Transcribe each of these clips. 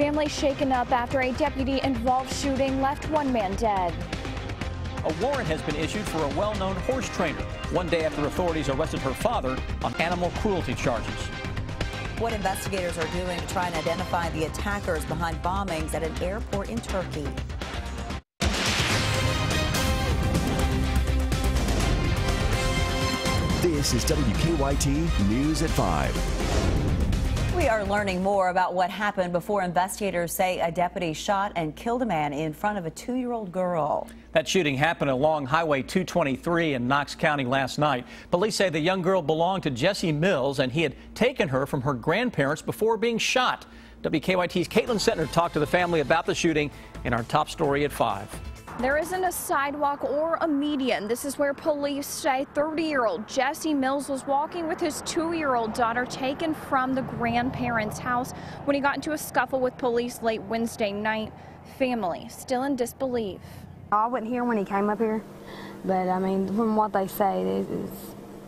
Family shaken up after a deputy-involved shooting left one man dead. A warrant has been issued for a well-known horse trainer, one day after authorities arrested her father on animal cruelty charges. What investigators are doing to try and identify the attackers behind bombings at an airport in Turkey. This is WKYT News at 5. We are learning more about what happened before investigators say a deputy shot and killed a man in front of a 2-year-old girl. That shooting happened along Highway 223 in Knox County last night. Police say the young girl belonged to Jesse Mills, and he had taken her from her grandparents before being shot. WKYT's Caitlin Settner talked to the family about the shooting in our top story at 5. There isn't a sidewalk or a median. This is where police say 30-year-old Jesse Mills was walking with his 2-year-old daughter taken from the grandparents' house when he got into a scuffle with police late Wednesday night. Family still in disbelief. I wasn't here when he came up here, but I mean, from what they say,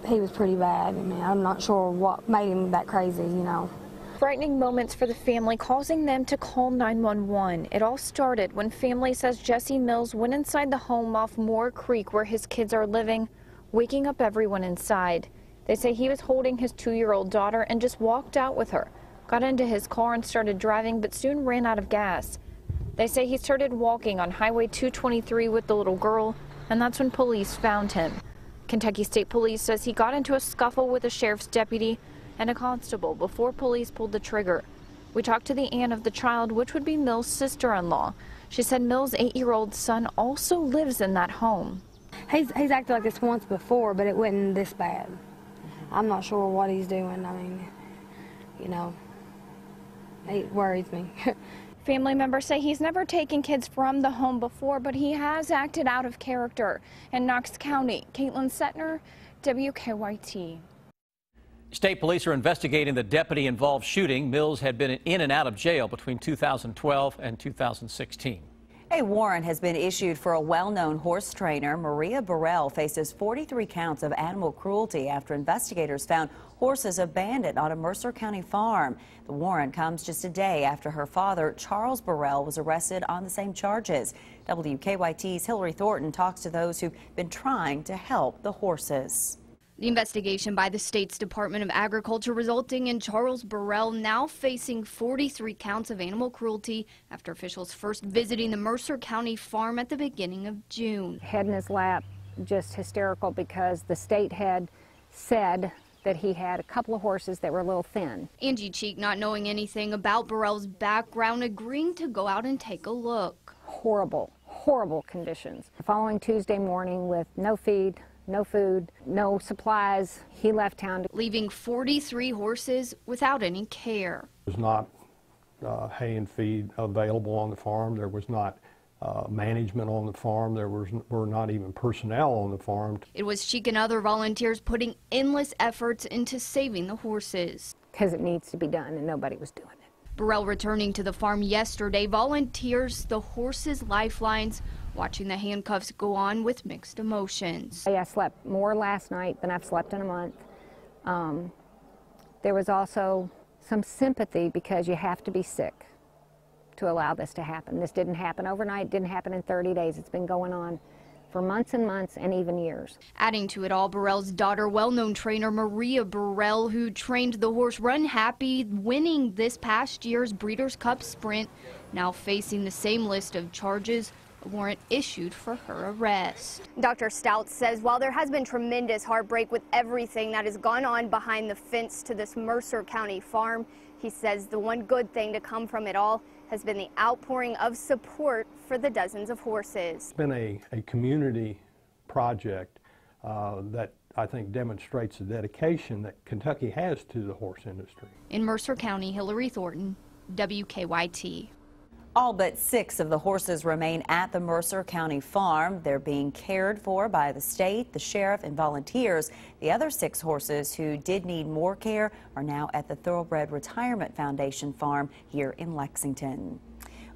he was pretty bad. I mean, I'm not sure what made him that crazy, you know. Frightening moments for the family, causing them to call 911. It all started when family says Jesse Mills went inside the home off Moore Creek where his kids are living, waking up everyone inside. They say he was holding his 2-year-old daughter and just walked out with her, got into his car and started driving, but soon ran out of gas. They say he started walking on Highway 223 with the little girl, and that's when police found him. Kentucky State Police says he got into a scuffle with a sheriff's deputy and a constable before police pulled the trigger. We talked to the aunt of the child, which would be Mills' sister-in-law. She said Mills' 8-year-old son also lives in that home. He's acted like this once before, but it wasn't this bad. I'm not sure what he's doing. I mean, you know, it worries me. Family members say he's never taken kids from the home before, but he has acted out of character. In Knox County, Caitlin Settner, WKYT. State police are investigating the deputy-involved shooting. Mills had been in and out of jail between 2012 and 2016. A warrant has been issued for a well-known horse trainer. Maria Burrell faces 43 counts of animal cruelty after investigators found horses abandoned on a Mercer County farm. The warrant comes just a day after her father, Charles Burrell, was arrested on the same charges. WKYT's Hillary Thornton talks to those who've been trying to help the horses. The investigation by the state's Department of Agriculture resulting in Charles Burrell now facing 43 counts of animal cruelty after officials first visiting the Mercer County farm at the beginning of June. Head in his lap, just hysterical because the state had said that he had a couple of horses that were a little thin. Angie Cheek, not knowing anything about Burrell's background, agreeing to go out and take a look. Horrible conditions. The following Tuesday morning, with no feed, no food, no supplies, he left town, leaving 43 horses without any care. There was not hay and feed available on the farm. There was not management on the farm. There were not even personnel on the farm. It was Cheek and other volunteers putting endless efforts into saving the horses. Because it needs to be done, and nobody was doing it. Burrell returning to the farm yesterday, volunteers the horses' lifelines, watching the handcuffs go on with mixed emotions. I slept more last night than I've slept in a month. There was also some sympathy because you have to be sick to allow this to happen. This didn't happen overnight, didn't happen in 30 days. It's been going on for months and months and even years. Adding to it all, Burrell's daughter, well-known trainer Maria Burrell, who trained the horse Run Happy, winning this past year's Breeders' Cup Sprint, now facing the same list of charges. A warrant issued for her arrest. Dr. Stout says while there has been tremendous heartbreak with everything that has gone on behind the fence to this Mercer County farm, he says the one good thing to come from it all has been the outpouring of support for the dozens of horses. It's been a community project that I think demonstrates the dedication that Kentucky has to the horse industry. In Mercer County, Hillary Thornton, WKYT. All but 6 of the horses remain at the Mercer County farm. They're being cared for by the state, the sheriff, and volunteers. The other 6 horses who did need more care are now at the Thoroughbred Retirement Foundation farm here in Lexington.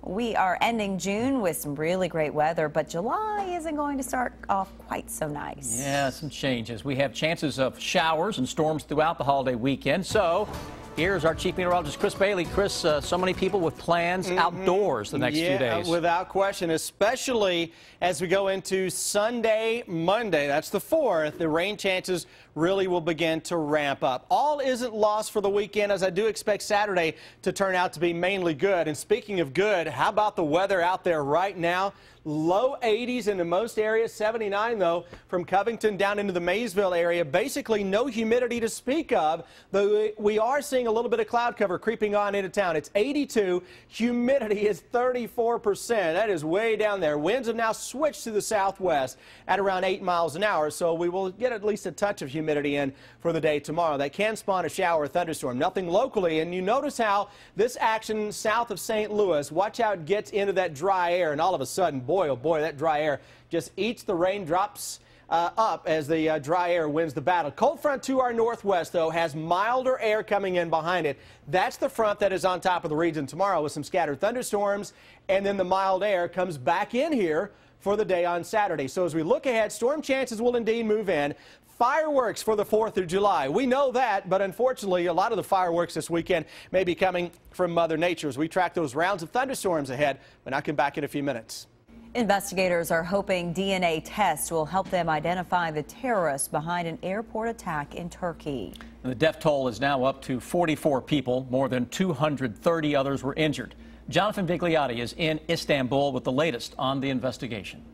We are ending June with some really great weather, but July isn't going to start off quite so nice. Yeah, some changes. We have chances of showers and storms throughout the holiday weekend, so Here's our chief meteorologist, Chris Bailey. Chris, so many people with plans outdoors the next few days. Without question, especially as we go into Sunday, Monday. That's the 4th. The rain chances really will begin to ramp up. All isn't lost for the weekend, as I do expect Saturday to turn out to be mainly good. And speaking of good, how about the weather out there right now? Low 80s in the most areas, 79 though, from Covington down into the Maysville area. Basically no humidity to speak of, though we are seeing a little bit of cloud cover creeping on into town. It's 82, humidity is 34%. That is way down there. Winds have now switched to the southwest at around 8 miles an hour, so we will get at least a touch of humidity in for the day tomorrow. That can spawn a shower or thunderstorm. Nothing locally, and you notice how this action south of St. Louis, watch how it gets into that dry air, and all of a sudden, boy, oh boy, that dry air just eats the raindrops up as the dry air wins the battle. Cold front to our northwest, though, has milder air coming in behind it. That's the front that is on top of the region tomorrow with some scattered thunderstorms, and then the mild air comes back in here for the day on Saturday. So as we look ahead, storm chances will indeed move in. Fireworks for the 4th of July. We know that, but unfortunately, a lot of the fireworks this weekend may be coming from Mother Nature as we track those rounds of thunderstorms ahead. But I'll come back in a few minutes. Investigators are hoping DNA tests will help them identify the terrorists behind an airport attack in Turkey. The death toll is now up to 44 people. More than 230 others were injured. Jonathan Vigliotti is in Istanbul with the latest on the investigation.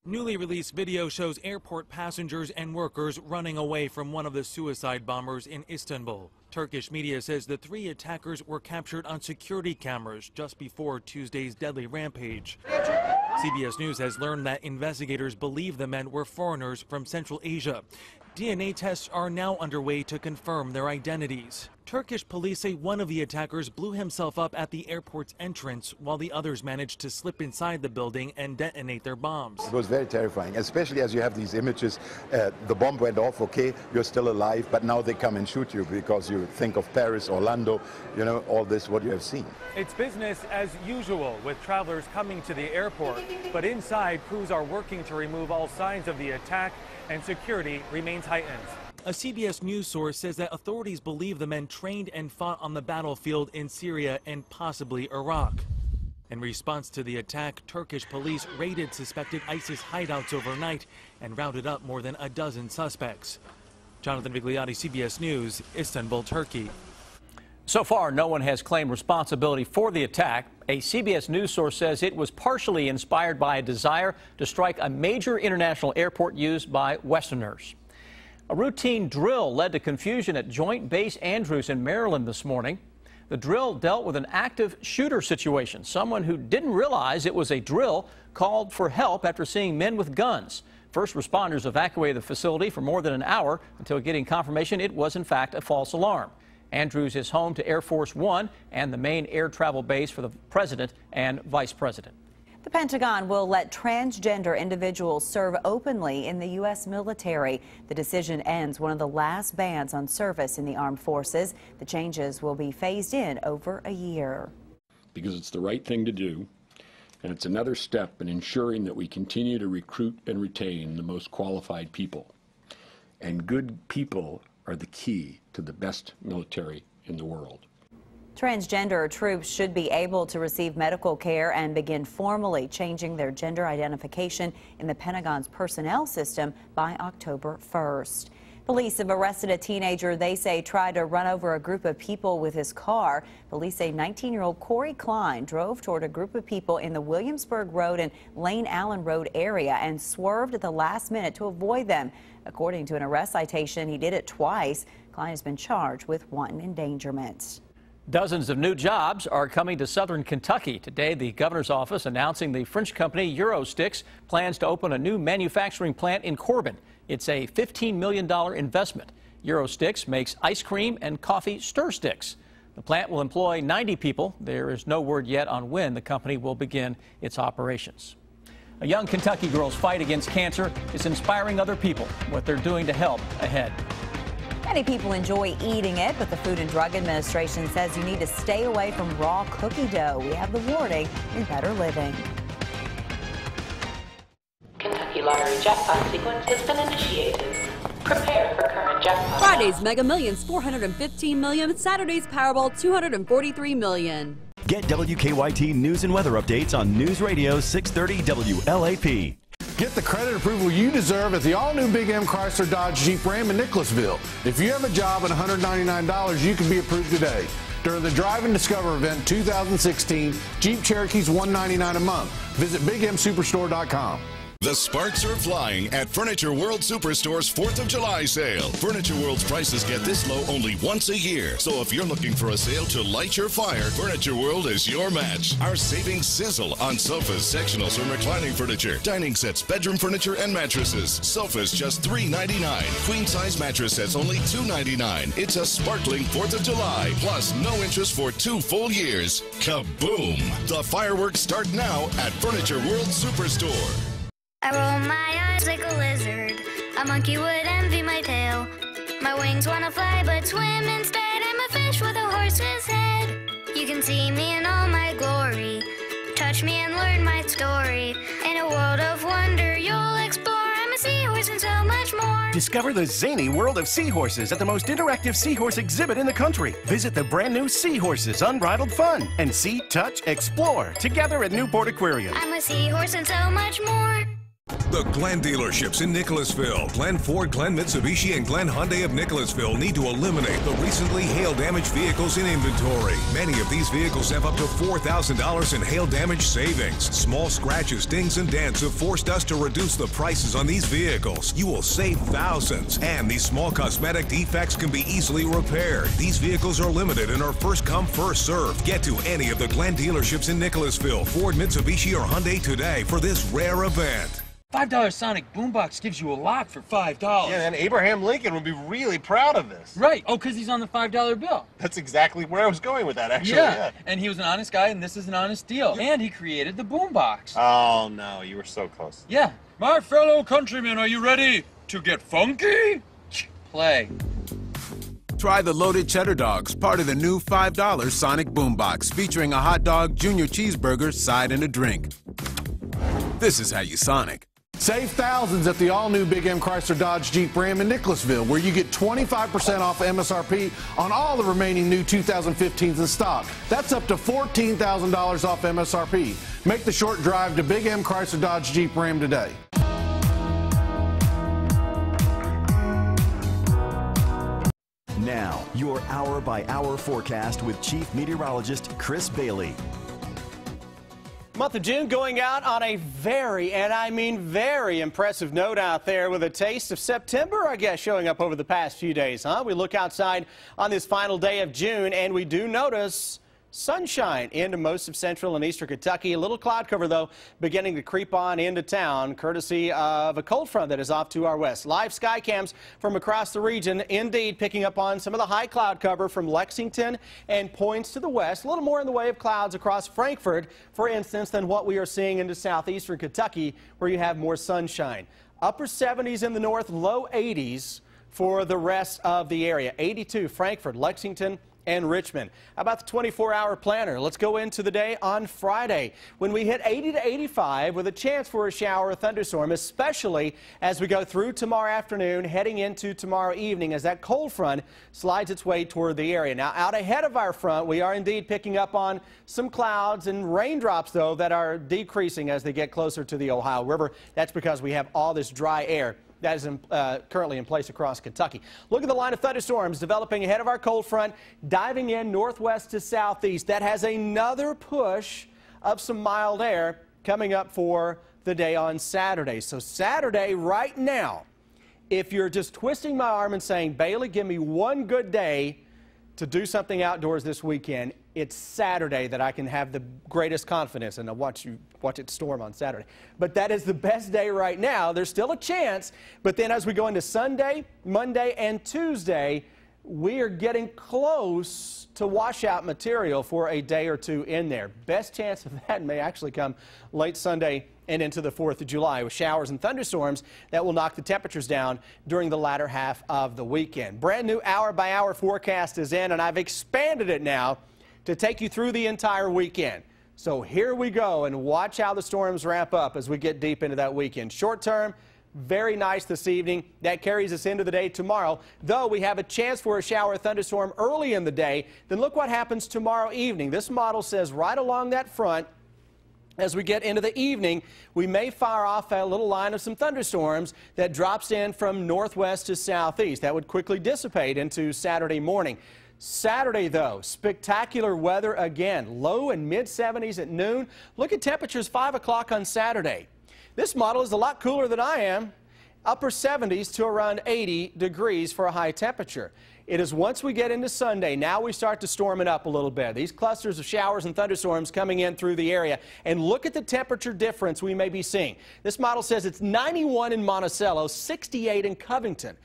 Newly released video shows airport passengers and workers running away from one of the suicide bombers in Istanbul. Turkish media says the 3 attackers were captured on security cameras just before Tuesday's deadly rampage. CBS News has learned that investigators believe the men were foreigners from Central Asia. DNA tests are now underway to confirm their identities. Turkish police say one of the attackers blew himself up at the airport's entrance while the others managed to slip inside the building and detonate their bombs. It was very terrifying, especially as you have these images. The bomb went off, okay, you're still alive, but now they come and shoot you because you think of Paris, Orlando, you know, all this, what you have seen. It's business as usual with travelers coming to the airport, but inside crews are working to remove all signs of the attack and security remains heightened. A CBS News source says that authorities believe the men trained and fought on the battlefield in Syria and possibly Iraq. In response to the attack, Turkish police raided suspected ISIS hideouts overnight and rounded up more than a dozen suspects. Jonathan Vigliotti, CBS News, Istanbul, Turkey. So far, no one has claimed responsibility for the attack. A CBS News source says it was partially inspired by a desire to strike a major international airport used by Westerners. A routine drill led to confusion at Joint Base Andrews in Maryland this morning. The drill dealt with an active shooter situation. Someone who didn't realize it was a drill called for help after seeing men with guns. First responders evacuated the facility for more than an hour until getting confirmation it was in fact a false alarm. Andrews is home to Air Force One and the main air travel base for the president and vice president. The Pentagon will let transgender individuals serve openly in the U.S. military. The decision ends one of the last bans on service in the armed forces. The changes will be phased in over a year. Because it's the right thing to do, and it's another step in ensuring that we continue to recruit and retain the most qualified people. And good people are the key to the best military in the world. Transgender troops should be able to receive medical care and begin formally changing their gender identification in the Pentagon's personnel system by October 1st. Police have arrested a teenager they say tried to run over a group of people with his car. Police say 19-year-old Corey Klein drove toward a group of people in the Williamsburg Road and Lane Allen Road area and swerved at the last minute to avoid them. According to an arrest citation, he did it twice. Klein has been charged with wanton endangerment. Dozens of new jobs are coming to southern Kentucky. Today, the governor's office announcing the French company Eurosticks plans to open a new manufacturing plant in Corbin. It's a $15 million investment. Eurosticks makes ice cream and coffee stir sticks. The plant will employ 90 people. There is no word yet on when the company will begin its operations. A young Kentucky girl's fight against cancer is inspiring other people what they're doing to help ahead. Many people enjoy eating it, but the Food and Drug Administration says you need to stay away from raw cookie dough. We have the warning in Better Living. Kentucky Lottery jackpot sequence has been initiated. Prepare for current jackpot. Friday's Mega Millions, $415 million. Saturday's Powerball, $243 million. Get WKYT news and weather updates on News Radio 630 WLAP. Get the credit approval you deserve at the all-new Big M Chrysler Dodge Jeep Ram in Nicholasville. If you have a job at $199, you can be approved today. During the Drive and Discover event 2016, Jeep Cherokee's $199 a month. Visit BigMSuperstore.com. The sparks are flying at Furniture World Superstore's 4th of July sale. Furniture World's prices get this low only once a year. So if you're looking for a sale to light your fire, Furniture World is your match. Our savings sizzle on sofas, sectionals, or reclining furniture, dining sets, bedroom furniture, and mattresses. Sofas just $3.99. Queen-size mattress sets only $2.99. It's a sparkling 4th of July, plus no interest for 2 full years. Kaboom! The fireworks start now at Furniture World Superstore. I roll my eyes like a lizard. A monkey would envy my tail. My wings wanna fly but swim instead. I'm a fish with a horse's head. You can see me in all my glory. Touch me and learn my story. In a world of wonder you'll explore. I'm a seahorse and so much more. Discover the zany world of seahorses at the most interactive seahorse exhibit in the country. Visit the brand new Seahorses Unbridled Fun and see, touch, explore together at Newport Aquarium. I'm a seahorse and so much more. The Glenn dealerships in Nicholasville, Glenn Ford, Glenn Mitsubishi, and Glenn Hyundai of Nicholasville need to eliminate the recently hail-damaged vehicles in inventory. Many of these vehicles have up to $4,000 in hail damage savings. Small scratches, dings, and dents have forced us to reduce the prices on these vehicles. You will save thousands, and these small cosmetic defects can be easily repaired. These vehicles are limited and are first come, first served. Get to any of the Glenn dealerships in Nicholasville, Ford, Mitsubishi, or Hyundai today for this rare event. $5 Sonic boombox gives you a lot for $5. Yeah, and Abraham Lincoln would be really proud of this. Right. Oh, because he's on the $5 bill. That's exactly where I was going with that, actually. Yeah. And he was an honest guy, and this is an honest deal. And he created the boombox. Oh, no, you were so close. Yeah. My fellow countrymen, are you ready to get funky? Play. Try the loaded cheddar dogs, part of the new $5 Sonic boombox, featuring a hot dog, junior cheeseburger, side, and a drink. This is how you Sonic. Save thousands at the all-new Big M Chrysler Dodge Jeep Ram in Nicholasville, where you get 25% off MSRP on all the remaining new 2015s in stock. That's up to $14,000 off MSRP. Make the short drive to Big M Chrysler Dodge Jeep Ram today. Now, your hour-by-hour forecast with Chief Meteorologist Chris Bailey. Month of June going out on a very, and I mean very impressive note out there, with a taste of September, I guess, showing up over the past few days, huh? We look outside on this final day of June, and we do notice sunshine into most of central and eastern Kentucky. A little cloud cover, though, beginning to creep on into town, courtesy of a cold front that is off to our west. Live sky cams from across the region, indeed picking up on some of the high cloud cover from Lexington and points to the west. A little more in the way of clouds across Frankfort, for instance, than what we are seeing into southeastern Kentucky, where you have more sunshine. Upper 70s in the north, low 80s for the rest of the area. 82 Frankfort, Lexington, and Richmond. How about the 24-hour planner? Let's go into the day on Friday, when we hit 80 to 85 with a chance for a shower or thunderstorm, especially as we go through tomorrow afternoon, heading into tomorrow evening as that cold front slides its way toward the area. Now, out ahead of our front, we are indeed picking up on some clouds and raindrops, though, that are decreasing as they get closer to the Ohio River. That's because we have all this dry air that is currently in place across Kentucky. Look at the line of thunderstorms developing ahead of our cold front, diving in northwest to southeast. That has another push of some mild air coming up for the day on Saturday. So Saturday, right now, if you're just twisting my arm and saying, Bailey, give me one good day to do something outdoors this weekend, it's Saturday that I can have the greatest confidence, and I'll watch it storm on Saturday. But that is the best day right now. There's still a chance, but then as we go into Sunday, Monday, and Tuesday, we are getting close to washout material for a day or two in there. Best chance of that may actually come late Sunday and into the 4th of July, with showers and thunderstorms that will knock the temperatures down during the latter half of the weekend. Brand new hour-by-hour forecast is in, and I've expanded it now to take you through the entire weekend. So here we go, and watch how the storms ramp up as we get deep into that weekend. Short term, very nice this evening. That carries us into the day tomorrow. Though we have a chance for a shower or thunderstorm early in the day, then look what happens tomorrow evening. This model says right along that front, as we get into the evening, we may fire off a little line of some thunderstorms that drops in from northwest to southeast. That would quickly dissipate into Saturday morning. Saturday, though, spectacular weather again. Low and mid-70s at noon. Look at temperatures 5 o'clock on Saturday. This model is a lot cooler than I am. Upper 70s to around 80 degrees for a high temperature. It is once we get into Sunday, now we start to storm it up a little bit. These clusters of showers and thunderstorms coming in through the area. And look at the temperature difference we may be seeing. This model says it's 91 in Monticello, 68 in Covington.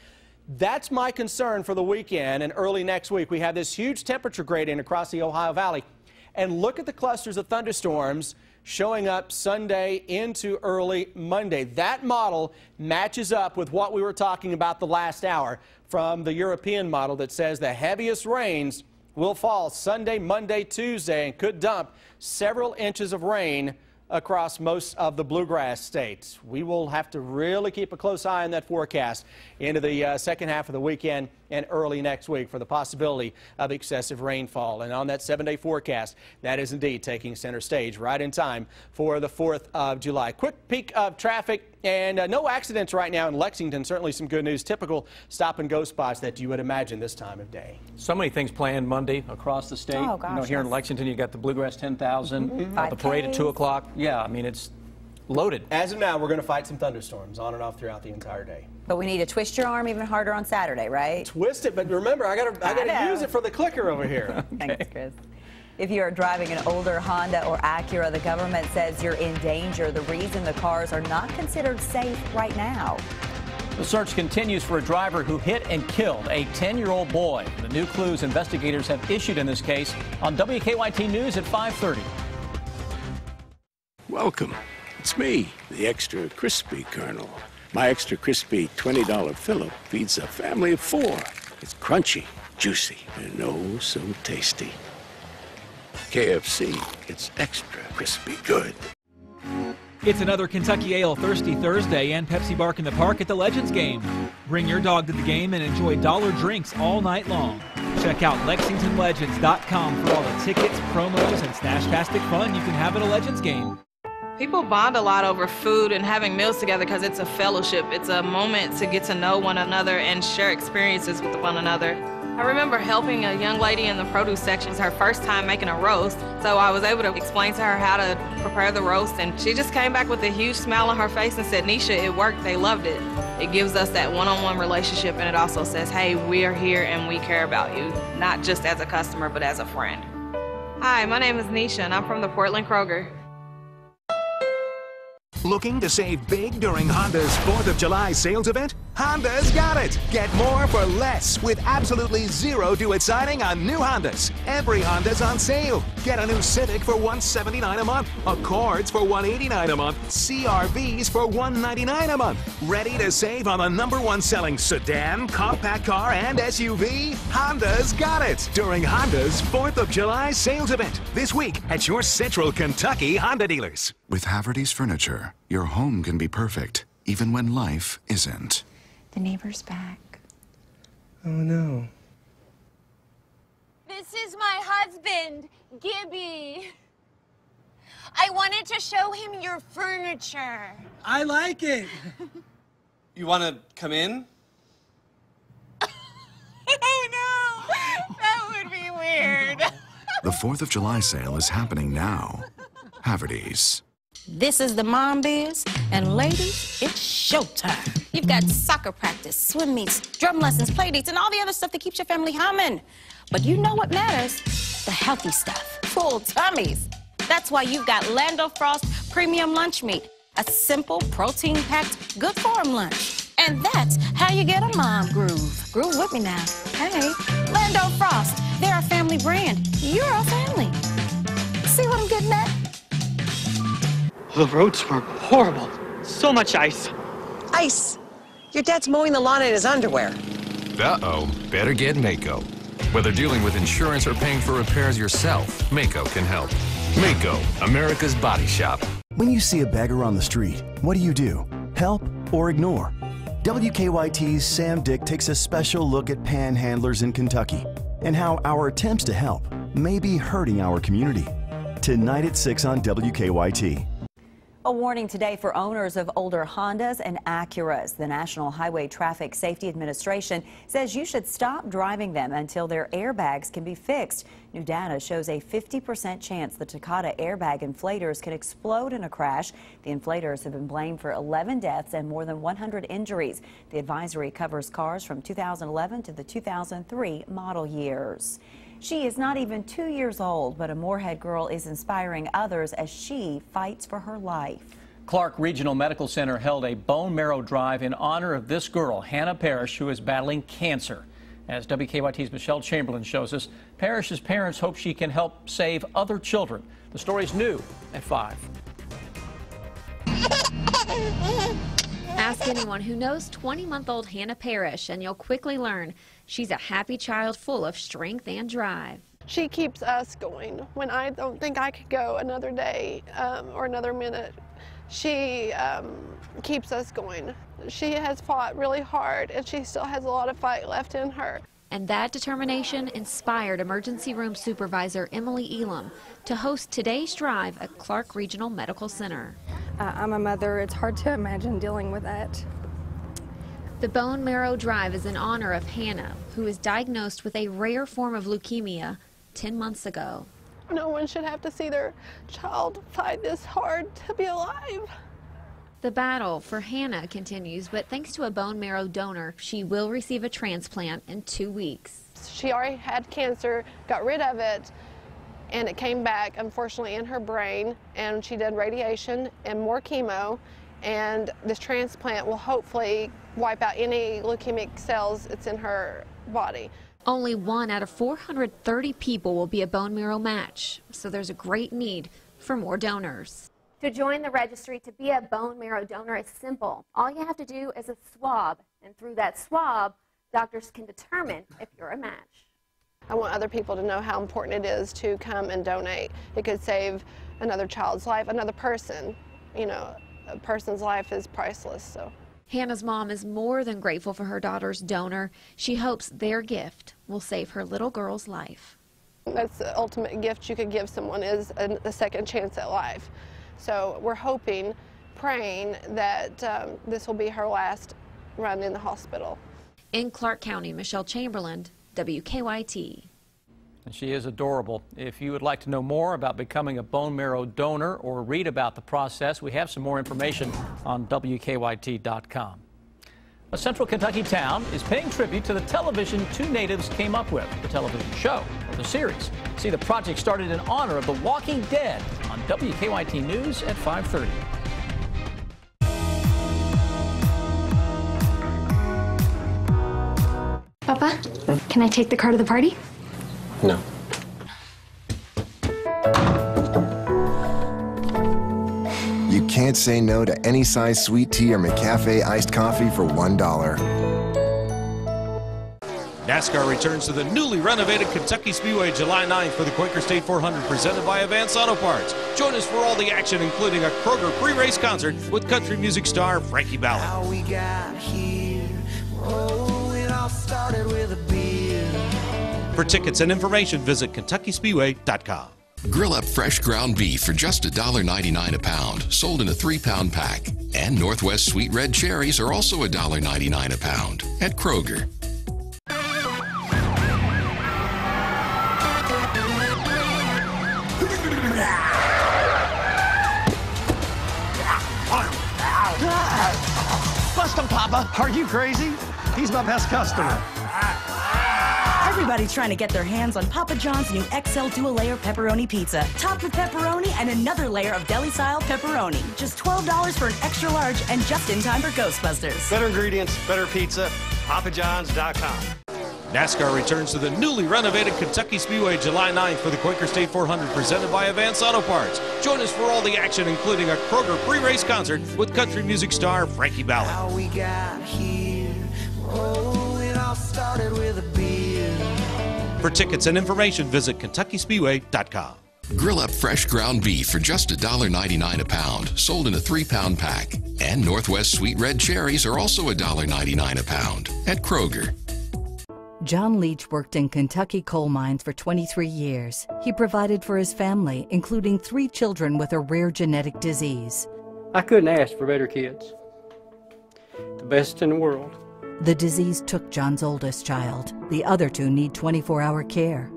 That's my concern for the weekend and early next week. We have this huge temperature gradient across the Ohio Valley. And look at the clusters of thunderstorms showing up Sunday into early Monday. That model matches up with what we were talking about the last hour from the European model that says the heaviest rains will fall Sunday, Monday, Tuesday, and could dump several inches of rain across most of the bluegrass states. We will have to really keep a close eye on that forecast into the second half of the weekend and early next week for the possibility of excessive rainfall. And on that 7-day forecast, that is indeed taking center stage right in time for the 4th of July. Quick peek of traffic and no accidents right now in Lexington. Certainly some good news. Typical stop-and-go spots that you would imagine this time of day. So many things planned Monday across the state. Oh, gosh, you know, here in Lexington, you got the Bluegrass 10,000, the parade at 2 o'clock. Yeah, I mean, it's loaded. As of now, we're going to fight some thunderstorms on and off throughout the entire day. But we need to twist your arm even harder on Saturday, right? Twist it, but remember, I gotta use it for the clicker over here. Thanks, Chris. If you are driving an older Honda or Acura, the government says you're in danger. The reason the cars are not considered safe right now. The search continues for a driver who hit and killed a 10-year-old boy. The new clues investigators have issued in this case on WKYT News at 5:30. Welcome. It's me, the Extra Crispy Colonel. My Extra Crispy $20 fill-up feeds a family of 4. It's crunchy, juicy, and oh so tasty. KFC, it's extra crispy good. It's another Kentucky Ale Thirsty Thursday and Pepsi Bark in the Park at the Legends game. Bring your dog to the game and enjoy dollar drinks all night long. Check out LexingtonLegends.com for all the tickets, promos, and Snashtastic fun you can have at a Legends game. People bond a lot over food and having meals together because it's a fellowship. It's a moment to get to know one another and share experiences with one another. I remember helping a young lady in the produce section. It was her first time making a roast, so I was able to explain to her how to prepare the roast, and she just came back with a huge smile on her face and said, "Nisha, it worked, they loved it." It gives us that one-on-one relationship, and it also says, hey, we are here and we care about you, not just as a customer, but as a friend. Hi, my name is Nisha, and I'm from the Portland Kroger. Looking to save big during Honda's 4th of July sales event? Honda's got it! Get more for less with absolutely zero due at signing on new Hondas. Every Honda's on sale. Get a new Civic for $179 a month, Accords for $189 a month, CR-Vs for $199 a month. Ready to save on the #1 selling sedan, compact car, and SUV? Honda's got it during Honda's 4th of July sales event this week at your Central Kentucky Honda dealers. With Haverty's Furniture, your home can be perfect, even when life isn't. The neighbor's back. Oh, no. This is my husband, Gibby. I wanted to show him your furniture. I like it. You want to come in? Oh, no. That would be weird. The 4th of July sale is happening now. Haverty's. This is the Mom Biz, and ladies, it's showtime. You've got soccer practice, swim meets, drum lessons, play dates, and all the other stuff that keeps your family humming. But you know what matters? The healthy stuff, full tummies. That's why you've got Lando Frost Premium Lunch Meat, a simple, protein-packed, good-for-'em lunch. And that's how you get a mom groove. Groove with me now. Hey, Lando Frost, they're a family brand. You're a family. See what I'm getting at? The roads were horrible. So much ice. Ice? Your dad's mowing the lawn in his underwear. Uh-oh. Better get Mako. Whether dealing with insurance or paying for repairs yourself, Mako can help. Mako, America's Body Shop. When you see a beggar on the street, what do? Help or ignore. WKYT's Sam Dick takes a special look at panhandlers in Kentucky and how our attempts to help may be hurting our community. Tonight at 6 on WKYT. A warning today for owners of older Hondas and Acuras. The National Highway Traffic Safety Administration says you should stop driving them until their airbags can be fixed. New data shows a 50% chance the Takata airbag inflators can explode in a crash. The inflators have been blamed for 11 deaths and more than 100 injuries. The advisory covers cars from 2011 to the 2003 model years. She is not even 2 years old, but a Moorhead girl is inspiring others as she fights for her life. Clark Regional Medical Center held a bone marrow drive in honor of this girl, Hannah Parrish, who is battling cancer. As WKYT's Michelle Chamberlain shows us, Parrish's parents hope she can help save other children. The story's new at 5. Ask anyone who knows 20-month-old Hannah Parrish, and you'll quickly learn she's a happy child full of strength and drive. She keeps us going when I don't think I could go another day or another minute. She keeps us going. She has fought really hard, and she still has a lot of fight left in her. And that determination inspired Emergency Room Supervisor Emily Elam to host today's drive at Clark Regional Medical Center. I'm a mother. It's hard to imagine dealing with that. The Bone Marrow Drive is in honor of Hannah, who was diagnosed with a rare form of leukemia 10 months ago. No one should have to see their child fight this hard to be alive. The battle for Hannah continues, but thanks to a bone marrow donor, she will receive a transplant in 2 weeks. She already had cancer, got rid of it, and it came back, unfortunately, in her brain, and she did radiation and more chemo, and this transplant will hopefully wipe out any leukemic cells that's in her body. Only 1 out of 430 people will be a bone marrow match, so there's a great need for more donors. To join the registry to be a bone marrow donor is simple. All you have to do is a swab, and through that swab, doctors can determine if you're a match. I want other people to know how important it is to come and donate. It could save another child's life, another person. You know, a person's life is priceless. So Hannah's mom is more than grateful for her daughter's donor. She hopes their gift will save her little girl's life. That's the ultimate gift you could give someone, is a second chance at life. So we're hoping, praying that this will be her last run in the hospital. In Clark County, Michelle Chamberlain, WKYT. And she is adorable. If you would like to know more about becoming a bone marrow donor or read about the process, we have some more information on WKYT.com. A central Kentucky town is paying tribute to the television two natives came up with, the television show or the series. See, the project started in honor of The Walking Dead on WKYT News at 5:30. Papa, can I take the car to the party? No. You can't say no to any size sweet tea or McCafe iced coffee for $1. NASCAR returns to the newly renovated Kentucky Speedway July 9th for the Quaker State 400 presented by Advance Auto Parts. Join us for all the action, including a Kroger pre-race concert with country music star Frankie Ballard. How we got here, oh, it all started with a beer. For tickets and information, visit KentuckySpeedway.com. Grill up fresh ground beef for just $1.99 a pound, sold in a 3-pound pack. And Northwest Sweet Red Cherries are also $1.99 a pound at Kroger. Bust him, Papa. Are you crazy? He's my best customer. Everybody's trying to get their hands on Papa John's new XL dual-layer pepperoni pizza. Topped with pepperoni and another layer of deli-style pepperoni. Just $12 for an extra large and just in time for Ghostbusters. Better ingredients, better pizza, PapaJohns.com. NASCAR returns to the newly renovated Kentucky Speedway July 9th for the Quaker State 400 presented by Advance Auto Parts. Join us for all the action, including a Kroger pre-race concert with country music star Frankie Ballard. How we got here, oh, it all started with a beer. For tickets and information, visit KentuckySpeedway.com. Grill up fresh ground beef for just $1.99 a pound, sold in a 3-pound pack. And Northwest Sweet Red Cherries are also $1.99 a pound at Kroger. John Leach worked in Kentucky coal mines for 23 years. He provided for his family, including 3 children with a rare genetic disease. I couldn't ask for better kids. The best in the world. The disease took John's oldest child. The other 2 need 24-hour care.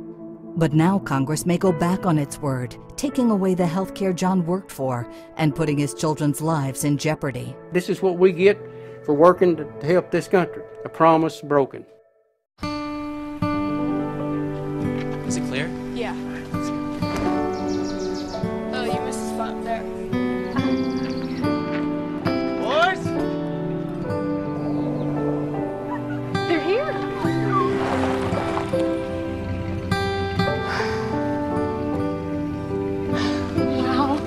But now Congress may go back on its word, taking away the health care John worked for and putting his children's lives in jeopardy. This is what we get for working to help this country. A promise broken. Is it clear? Yeah. Oh, you missed a spot there. Boys? They're here. Wow.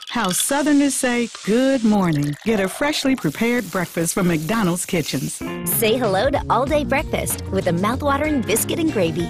How Southerners say good morning. Get a freshly prepared breakfast from McDonald's Kitchens. Say hello to all-day breakfast with a mouthwatering biscuit and gravy.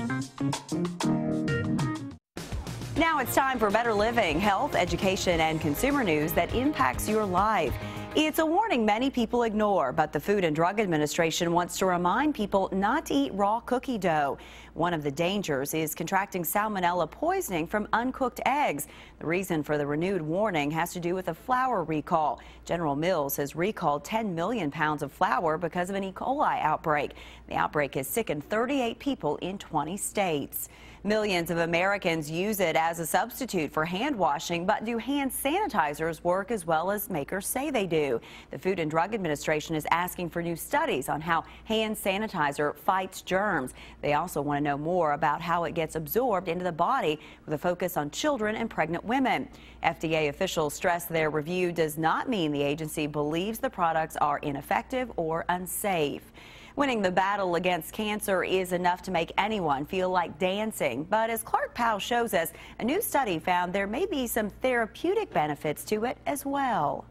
Now it's time for Better Living, health, education, and consumer news that impacts your life. It's a warning many people ignore, but the Food and Drug Administration wants to remind people not to eat raw cookie dough. One of the dangers is contracting salmonella poisoning from uncooked eggs. The reason for the renewed warning has to do with a flour recall. General Mills has recalled 10 million pounds of flour because of an E. coli outbreak. The outbreak has sickened 38 people in 20 states. Millions of Americans use it as a substitute for hand washing, but do hand sanitizers work as well as makers say they do? The Food and Drug Administration is asking for new studies on how hand sanitizer fights germs. They also want to know more about how it gets absorbed into the body, with a focus on children and pregnant women. FDA officials stress their review does not mean the agency believes the products are ineffective or unsafe. Winning the battle against cancer is enough to make anyone feel like dancing. But as Clark Powell shows us, a new study found there may be some therapeutic benefits to it as well.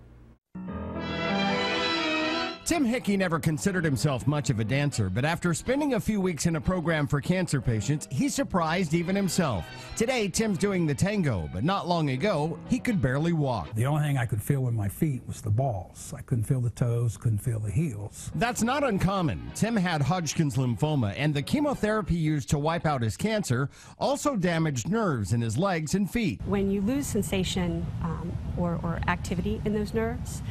Tim Hickey never considered himself much of a dancer, but after spending a few weeks in a program for cancer patients, he surprised even himself. Today, Tim's doing the tango, but not long ago, he could barely walk. The only thing I could feel with my feet was the balls. I couldn't feel the toes, couldn't feel the heels. That's not uncommon. Tim had Hodgkin's lymphoma, and the chemotherapy used to wipe out his cancer also damaged nerves in his legs and feet. When you lose sensation or activity in those nerves,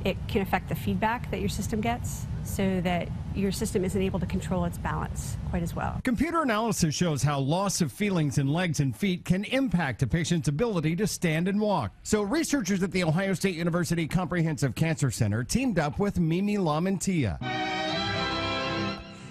it can affect the feedback that your system gets, so that your system isn't able to control its balance quite as well. Computer analysis shows how loss of feelings in legs and feet can impact a patient's ability to stand and walk. So researchers at the Ohio State University Comprehensive Cancer Center teamed up with Mimi Lamantia.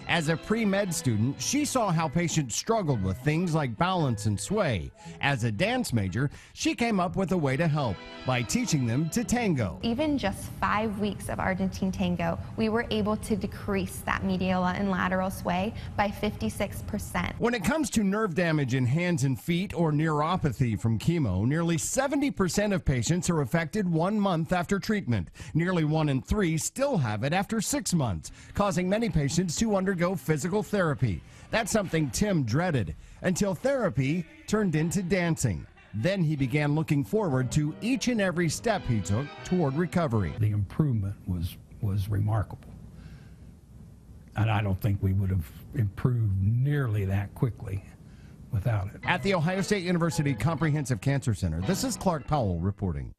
As a pre-med student, she saw how patients struggled with things like balance and sway. As a dance major, she came up with a way to help by teaching them to tango. Even just 5 weeks of Argentine tango, we were able to decrease that medial and lateral sway by 56%. When it comes to nerve damage in hands and feet or neuropathy from chemo, nearly 70% of patients are affected 1 month after treatment. Nearly 1 in 3 still have it after 6 months, causing many patients to undergo physical therapy. That's something Tim dreaded, until therapy turned into dancing. Then he began looking forward to each and every step he took toward recovery. The improvement was remarkable. And I don't think we would have improved nearly that quickly without it. At the Ohio State University Comprehensive Cancer Center, this is Clark Powell reporting.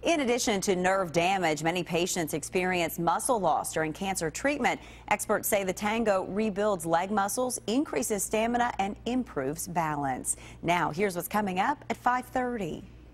In addition to nerve damage, many patients experience muscle loss during cancer treatment. Experts say the tango rebuilds leg muscles, increases stamina, and improves balance. Now, here's what's coming up at 5:30.